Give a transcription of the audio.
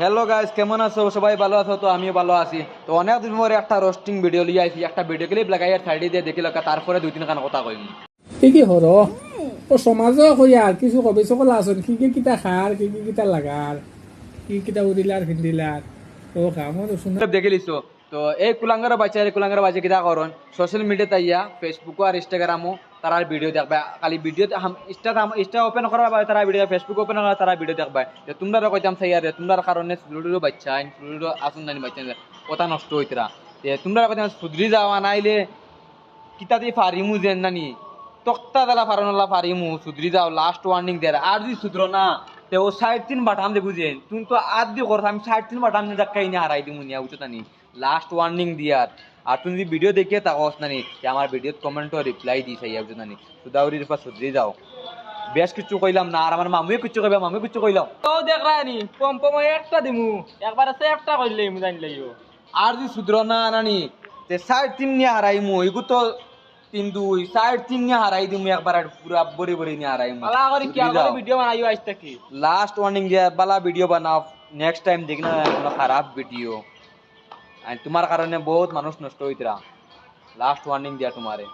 Hello guys, কেমন আছো? সবাই ভালো আছো? তো আমিও ভালো আছি। তো অনেক দিন পরে একটা রোস্টিং ভিডিও লিয়ে আইছি, একটা ভিডিও ক্লিপ লাগাই আর সাইডে দিয়ে দেখি লাগা, তারপরে দুই তিন খান কথা কইম। কি কি হর ও সমাজও কই আর কিছু কবি সকল আসন কি কি কিতা খার কি কি কিতা লাগার কি কিতা উদিলার ফিন্দিলার ও কামও তো শুনা দেখে লিছো। তো এই কুলাঙ্গার বাচ্চা কিতা করন, সোশ্যাল মিডিয়াতে আইয়া ফেসবুক আর ইনস্টাগ্রামও তারা ভিডিও দেখবা। খালি ভিডিও ইনস্টা ওপেন করা বা তারা ভিডিও, ফেসবুক ওপেন করা তারা ভিডিও দেখবা। যে তোমরা কইতাম চাই আর তোমরা কারণে সুলুডুরো বাচ্চা সুলুডুরো আসুন জানি বাচ্চা কথা নষ্ট হইতরা। তোমরা কইতাম সুধরি যাওয়া নাইলে কিতা দিয়ে ফারিমু যেন নানি তক্তা দালা ফারনলা ফারিমু সুধরি যাও, লাস্ট ওয়ার্নিং দেয়। আর যদি সুধরো না তে ও 3.5 বাটাম দে বুঝেন, তুমি তো আদ দি করছ, আমি 3.5 বাটাম দিয়ে দেখাই না হারাই দিমু নিয়া উঠো তানি লাস্ট ওয়ার্নিং দিয়ার। আর তুমি যদি ভিডিও দেখিয়ে তাকস নানি আমার ভিডিওত কমেন্টও রিপ্লাই দিছ আইয়া উঠো নানি সুদাউরির পর সুধরি যাও। বেশ কিছু কইলাম না, আর আমার মামুয়ে কিছু কইবা, মামুয়ে কিছু কইলাম তো দেখ রানি পম পম একটা দিমু একবার আছে একটা কইলে মু জানি লাইও। আর যদি সুধরো না নানি তে 3.5 নিয়ে হারাইমু। এগু তো 3-2 3.5 নিয়ে হারাই দিমু একবার, আর পুরা বড়ি বড়ি নিয়ে হারাইমু। পালা করে কি আর ভিডিও বানাইও আইছ থাকি। লাস্ট ওয়ার্নিং দিয়া বালা ভিডিও বানাও, নেক্সট টাইম দেখি না কোনো খারাপ ভিডিও। আর তোমার কারণে বহুত মানুষ নষ্ট হইতরা। লাস্ট ওয়ার্নিং দিয়া তোমারে।